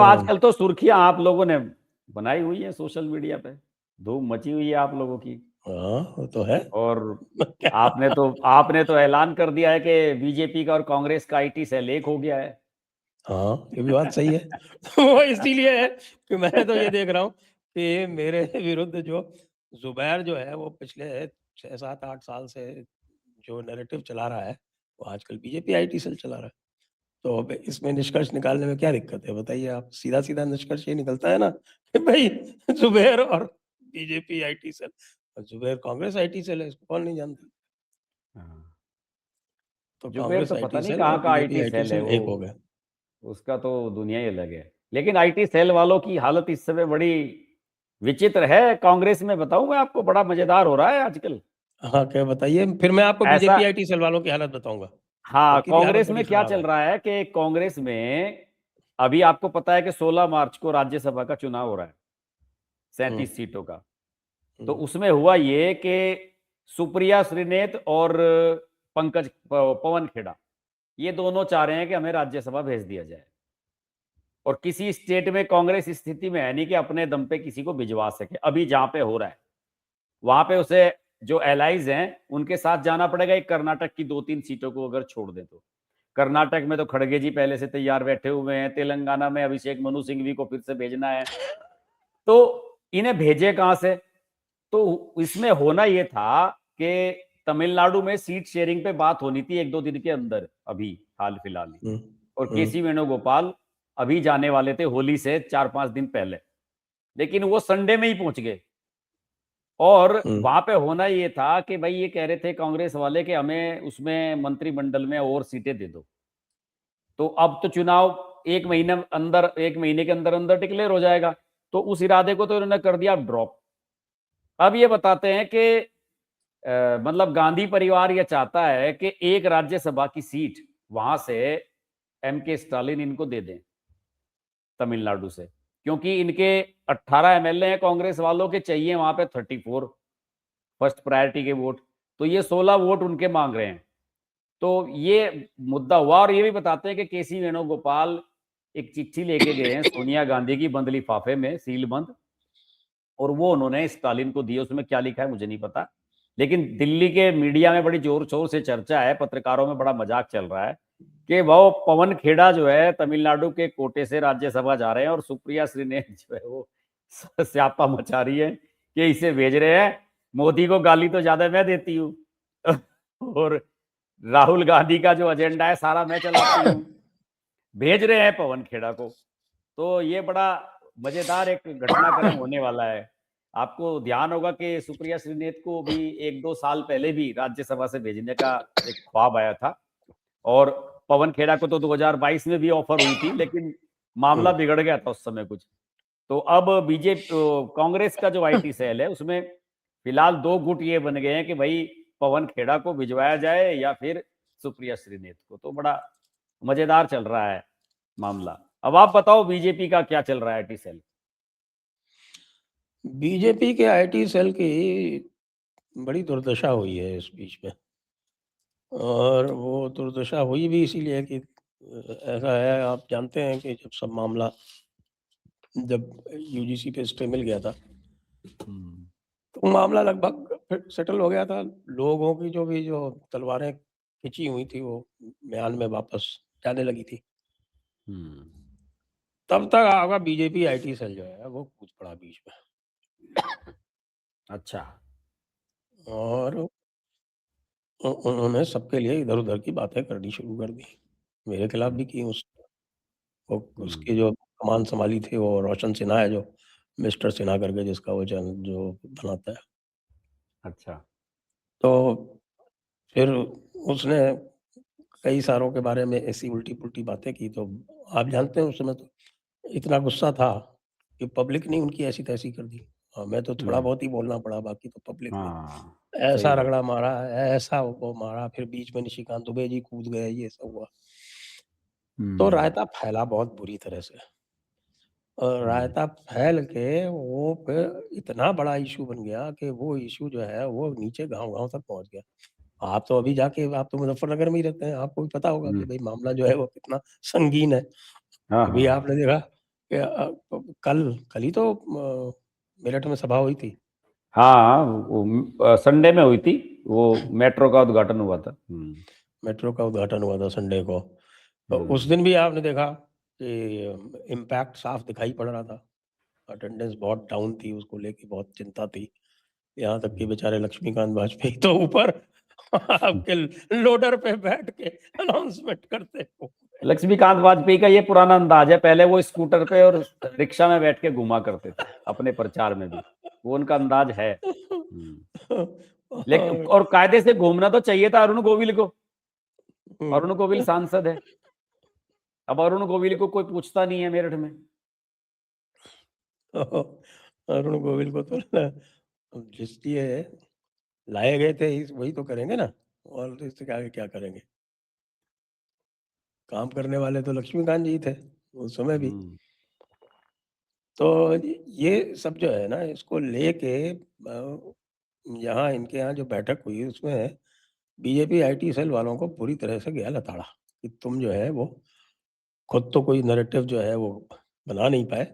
आजकल तो सुर्खियां आप लोगों ने बनाई हुई है सोशल मीडिया पे, धूम मची हुई है आप लोगों की। हाँ वो तो है। और क्या? आपने तो ऐलान कर दिया है कि बीजेपी का और कांग्रेस का आईटी सेल एक हो गया है। हाँ ये भी बात सही है। तो वो इसीलिए है कि मैं तो ये देख रहा हूँ कि मेरे विरुद्ध जो जुबैर जो है वो पिछले 6, 7, 8 साल से जो नैरेटिव चला रहा है, वो आजकल बीजेपी आईटी सेल चला रहा है। तो अब इसमें निष्कर्ष निकालने में क्या दिक्कत है बताइए आप? सीधा-सीधा निष्कर्ष ये निकलता है ना कि भई जुबैर और बीजेपी आईटी सेल, और जुबैर कांग्रेस आईटी सेल है, इसको कौन नहीं जानता? हाँ। तो जुबेर कांग्रेस तो पता आईटी नहीं सेल कहाँ और का बीजेपी आईटी आईटी सेल है सेल वो, एक हो गए। उसका तो दुनिया ही अलग है। लेकिन आईटी सेल वालों की हालत इस समय बड़ी विचित्र है कांग्रेस में, बताऊं मैं आपको, बड़ा मजेदार हो रहा है आजकल। हाँ, क्या बताइए? फिर मैं आपको ऐसा, बीजेपी आईटी सेल वालों की हालत बताऊँगा। हाँ, उनकी भी हालत कांग्रेस बड़ी में क्या खराब चल है। रहा है कि कांग्रेस में अभी आपको पता है कि 16 मार्च को राज्यसभा का चुनाव हो रहा है, हुँ, 37 सीटों का। तो हुँ, उसमें हुआ ये कि सुप्रिया श्रीनेत और पवन खेड़ा, ये दोनों चाह रहे हैं कि हमें राज्यसभा भेज दिया जाए। और किसी स्टेट में कांग्रेस इस स्थिति में है नहीं कि अपने दम पे किसी को भिजवा सके। अभी जहां पे हो रहा है वहां पे उसे जो एलाइज हैं उनके साथ जाना पड़ेगा। एक कर्नाटक की 2-3 सीटों को अगर छोड़ दे तो, कर्नाटक में तो खड़गे जी पहले से तैयार बैठे हुए हैं, तेलंगाना में अभिषेक मनु सिंघवी को फिर से भेजना है। तो इन्हें भेजे कहां से? तो इसमें होना यह था कि तमिलनाडु में सीट शेयरिंग पे बात होनी थी 1-2 दिन के अंदर, अभी हाल फिलहाल ही। हुँ, और हुँ, केसी वेणुगोपाल अभी जाने वाले थे होली से 4-5 दिन पहले, लेकिन वो संडे में ही पहुंच गए। और हुँ, वहां पे होना ये था कि भाई ये कह रहे थे कांग्रेस वाले कि हमें उसमें मंत्रिमंडल में और सीटें दे दो। तो अब तो चुनाव 1 महीने के अंदर अंदर डिक्लेयर हो जाएगा। तो उस इरादे को तो इन्होंने कर दिया ड्रॉप। अब ये बताते हैं कि मतलब गांधी परिवार ये चाहता है कि एक राज्यसभा की सीट वहां से एम के स्टालिन इनको दे दें तमिलनाडु से, क्योंकि इनके 18 एमएलए हैं कांग्रेस वालों के, चाहिए वहां पे 34 फर्स्ट प्रायोरिटी के वोट। तो ये 16 वोट उनके मांग रहे हैं। तो ये मुद्दा हुआ। और ये भी बताते हैं कि केसी वेणुगोपाल एक चिट्ठी लेके गए हैं सोनिया गांधी की, बंद लिफाफे में, सील बंद, और वो उन्होंने स्टालिन को दिए। उसमें क्या लिखा है मुझे नहीं पता, लेकिन दिल्ली के मीडिया में बड़ी जोर शोर से चर्चा है, पत्रकारों में बड़ा मजाक चल रहा है कि वो पवन खेड़ा जो है तमिलनाडु के कोटे से राज्यसभा जा रहे हैं और सुप्रिया श्रीनेत जो है वो स्यापा मचा रही है कि इसे भेज रहे हैं। मोदी को गाली तो ज्यादा मैं देती हूँ और राहुल गांधी का जो एजेंडा है सारा मैं चलाती हूँ, भेज रहे हैं पवन खेड़ा को। तो ये बड़ा मजेदार एक घटनाक्रम होने वाला है। आपको ध्यान होगा कि सुप्रिया श्रीनेत को भी 1-2 साल पहले भी राज्यसभा से भेजने का एक ख्वाब आया था, और पवन खेड़ा को तो 2022 में भी ऑफर हुई थी, लेकिन हुँ। मामला बिगड़ गया था उस समय कुछ। तो अब बीजेपी कांग्रेस का जो आईटी सेल है उसमें फिलहाल दो गुट ये बन गए हैं कि भाई पवन खेड़ा को भिजवाया जाए या फिर सुप्रिया श्रीनेत को। तो बड़ा मजेदार चल रहा है मामला। अब आप बताओ बीजेपी का क्या चल रहा है आईटी सेल? बीजेपी के आईटी सेल की बड़ी दुर्दशा हुई है इस बीच में, और वो दुर्दशा हुई भी इसीलिए कि ऐसा है, आप जानते हैं कि जब सब मामला, जब यूजीसी पे स्टे मिल गया था, हम्म। तो मामला लगभग फिर सेटल हो गया था। लोगों की जो तलवारें खिंची हुई थी वो म्यान में वापस जाने लगी थी। हम्म। तब तक आपका बीजेपी आईटी सेल जो है वो कूद पड़ा बीच में, अच्छा। और उन्होंने सबके लिए इधर-उधर की बातें करनी शुरू कर दी। मेरे खिलाफ भी की वो हम्म। उसकी जो कमान सँभाली थी वो रोशन सिन्हा है, जो मिस्टर सिन्हा करके जिसका वो चैनल जो बनाता है। अच्छा। तो फिर उसने कई सारों के बारे में ऐसी उल्टी-पुल्टी बातें की, तो आप जानते हैं उस समय तो इतना गुस्सा था कि पब्लिक ने उनकी ऐसी-तैसी कर दी। हमें तो थोड़ा हम्म। बहुत ही बोलना पड़ा, बाकी तो पब्लिक ने हाँ, सही ऐसा बात। रगड़ा मारा, ऐसा वो मारा, फिर बीच में निशिकांत दुबे जी कूद गए, ये सब हुआ। तो हम्म। रायता फैला बहुत बुरी तरह से, और हम्म। रायता फैल के वो फिर इतना बड़ा इश्यू बन गया कि वो इश्यू जो है वो नीचे गाँव-गाँव तक पहुँच गया। आप तो मुज़फ्फरनगर में ही रहते हैं, आपको भी पता होगा कि हम्म। भई मामला जो है वो कितना संगीन है। हाँ, हाँ, अभी हाँ। आपने देखा कल ही तो मेरठ में सभा हुई थी। हाँ, वो संडे में हुई थी, वो मेट्रो का उद्घाटन हुआ था। मेट्रो का उद्घाटन हुआ था संडे को। तो उस हम्म, दिन भी आपने देखा कि इम्पैक्ट साफ दिखाई पड़ रहा था। अटेंडेंस बहुत डाउन थी, उसको लेके बहुत चिंता थी। यहाँ तक कि बेचारे लक्ष्मीकांत वाजपेयी तो ऊपर आपके लोडर पे बैठ के अनाउंसमेंट करते हो। लक्ष्मीकांत वाजपेयी का ये पुराना अंदाज है, पहले वो स्कूटर पे और रिक्शा में बैठ के घुमा करते थे अपने प्रचार में भी, वो उनका अंदाज है। लेकिन और और कायदे से घूमना तो चाहिए था अरुण गोविल को। अरुण गोविल हम्म, सांसद है, अब अरुण गोविल को कोई पूछता नहीं है मेरठ में। अरुण गोविल को तो जिसलिए लाए गए थे वही तो करेंगे ना, और तो इससे आगे क्या करेंगे। काम करने वाले तो लक्ष्मीकांत जी थे उस समय भी। हम्म, तो ये सब जो है ना, इसको लेके यहाँ इनके यहाँ जो बैठक हुई उसमें बीजेपी आईटी सेल वालों को पूरी तरह से गया लताड़ा कि तुम जो है वो खुद तो कोई नैरेटिव जो है वो बना नहीं पाए,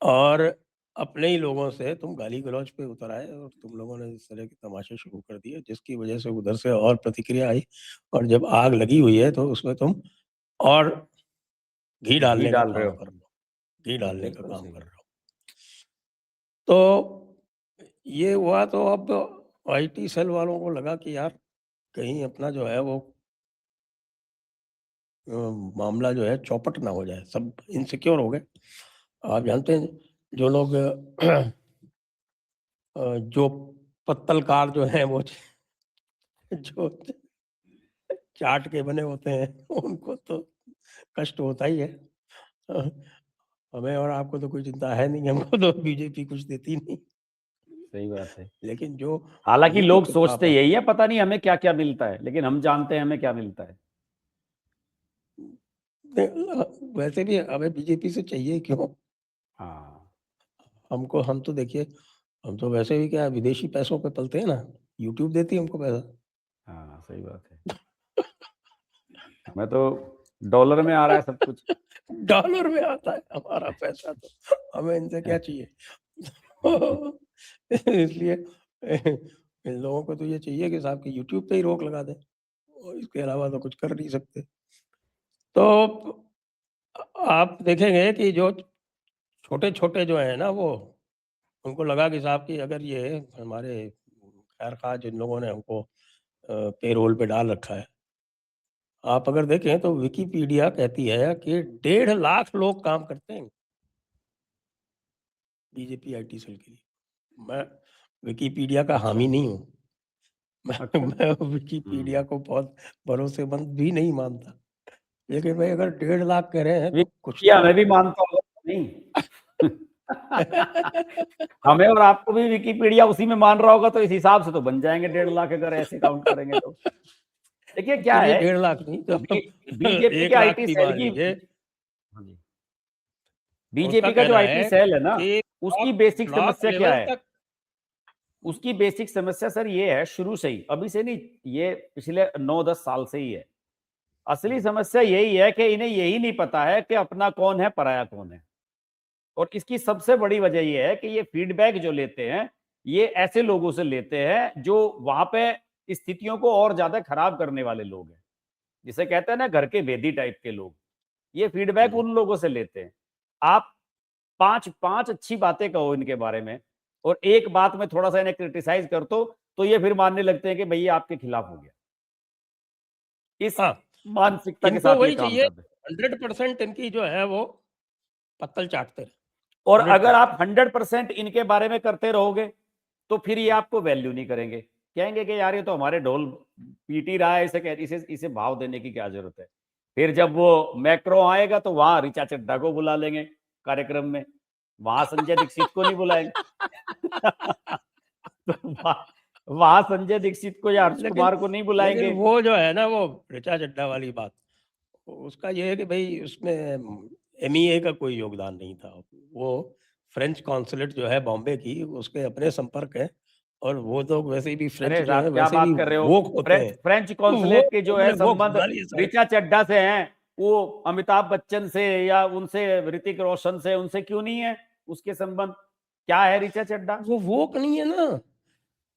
और अपने ही लोगों से तुम गाली गलौज पे उतर आए, और तुम लोगों ने इस तरह के तमाशे शुरू कर दिए जिसकी वजह से उधर से और प्रतिक्रिया आई। और जब आग लगी हुई है तो उसमें तुम और घी घी डालने का डाल रहे काम हो। कर लो, घी डालने का बिल्कुल काम सही। कर रहे हो। तो ये हुआ तो अब आईटी सेल वालों को लगा कि यार कहीं अपना जो है वो मामला जो है चौपट ना हो जाए, सब इनसिक्योर हो गए। आप जानते हैं जो लोग जो पत्तलकार जो हैं वो जो चाट के बने होते हैं उनको तो कष्ट होता ही है। अ, हमें और आपको तो कोई चिंता है नहीं, हमको तो बीजेपी कुछ देती नहीं। सही बात है। लेकिन जो हालांकि नीति लोग के तौर सोचते पर यही है, पता नहीं हमें क्या क्या मिलता है, लेकिन हम जानते हैं हमें क्या मिलता है। वैसे भी हमें बीजेपी से चाहिए क्यों। हाँ। हम तो देखिए, हम तो वैसे भी क्या विदेशी पैसों पे पलते हैं ना, यूट्यूब देती है हमको पैसा। हाँ, सही बात है। हमें तो डॉलर में आ रहा है सब कुछ। डॉलर में आता है हमारा पैसा, तो हमें इनसे क्या चाहिए। इसलिए इन लोगों को तो ये चाहिए कि साहब की यूट्यूब पे ही रोक लगा दें, और इसके अलावा तो कुछ कर नहीं सकते। तो आप देखेंगे कि जो छोटे-छोटे जो हैं ना वो, उनको लगा कि साहब कि अगर ये हमारे खैर-खा जिन लोगों ने हमको पेरोल पे डाल रखा है, आप अगर देखें तो विकिपीडिया कहती है कि 1.5 लाख लोग काम करते हैं बीजेपी आईटी सेल के लिए। मैं विकिपीडिया का अच्छा। हामी नहीं हूँ। मैं अच्छा। मैं विकिपीडिया को बहुत भरोसेमंद भी नहीं मानता। लेकिन भाई अगर 1.5 लाख कह रहे हैं तो कुछ विकिपीडिया तो हमें भी मानता होगा नहीं। हमें और आपको भी विकिपीडिया उसी में मान रहा होगा, तो इस हिसाब से तो बन जाएंगे 1.5 लाख, अगर ऐसे काउंट करेंगे तो। देखिए क्या चलिए है, 1.5 नहीं तो बीजेपी के 1 लाख आईटी भी सेल मान की, लीजिए। हाँ जी, उसका बीजेपी का जो कहना आईटी है सेल है ना, कि उसकी ब्लॉक बेसिक ब्लॉक समस्या क्या लेवल है? तक उसकी बेसिक समस्या सर ये है, शुरू से ही, अभी से नहीं, ये पिछले 9-10 साल से ही है। असली समस्या यही है कि इन्हें यही नहीं पता है कि अपना कौन है, पराया कौन है। और इसकी सबसे बड़ी वजह यह है कि ये फीडबैक जो लेते हैं, ये ऐसे लोगों से लेते हैं जो वहां पे स्थितियों को और ज्यादा खराब करने वाले लोग हैं, जिसे कहते हैं ना घर के वेदी टाइप के लोग। ये फीडबैक उन लोगों से लेते हैं। आप पांच पांच अच्छी बातें कहो इनके बारे में, और एक बात में थोड़ा सा इन्हें क्रिटिसाइज कर दो, तो ये फिर मानने लगते हैं कि भैया आपके खिलाफ हो गया। इस हाँ, मानसिकता के इनको साथ ये वही काम चाहिए, कर रहे हैं। 100% इनकी जो है वो पत्तल चाटते रहे, और अगर 100%। आप 100% इनके बारे में करते रहोगे, तो फिर ये आपको वैल्यू नहीं करेंगे, कहेंगे कि यार ये तो हमारे ढोल पीट ही रहा है, इसे भाव देने की क्या जरूरत है। फिर जब वो मैक्रो आएगा तो वहां ऋचा चड्ढा को बुला लेंगे कार्यक्रम में, वहां संजय दीक्षित को नहीं बुलाएंगे। तो वहां संजय दीक्षित को या हर्ष लेकिन कुमार को नहीं लेकिन बुलाएंगे। वो जो है ना वो ऋचा चड्ढा वाली बात, उसका ये है कि भाई उसमें एमईए का कोई योगदान नहीं था। वो फ्रेंच कॉन्सुलेट जो है बॉम्बे की, उसके अपने संपर्क हैं, और वो लोग वैसे भी फ्रेंच अरे जो है साहब क्या वैसे भी बात कर रहे हो, वोक होते फ्रेंच हैं। फ्रेंच वो कॉन्सुलेट के जो है उन्होंने वोक संबंध बुला लिए सारे। ऋचा चड्ढा से हैं। वो अमिताभ बच्चन से या उनसे, ऋतिक रोशन से, उनसे क्यों नहीं है उसके संबंध? क्या है ऋचा चड्ढा? वो वोक नहीं है ना।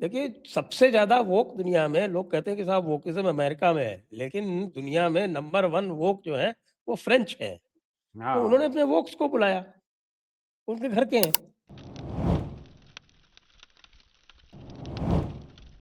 देखिए, सबसे ज्यादा वोक दुनिया में, लोग कहते हैं कि साहब वोकिज्म अमेरिका में है, लेकिन दुनिया में नंबर 1 वोक जो है वो फ्रेंच है। तो उन्होंने हाँ। अपने वोक्स को बुलाया, उनके घर के हैं।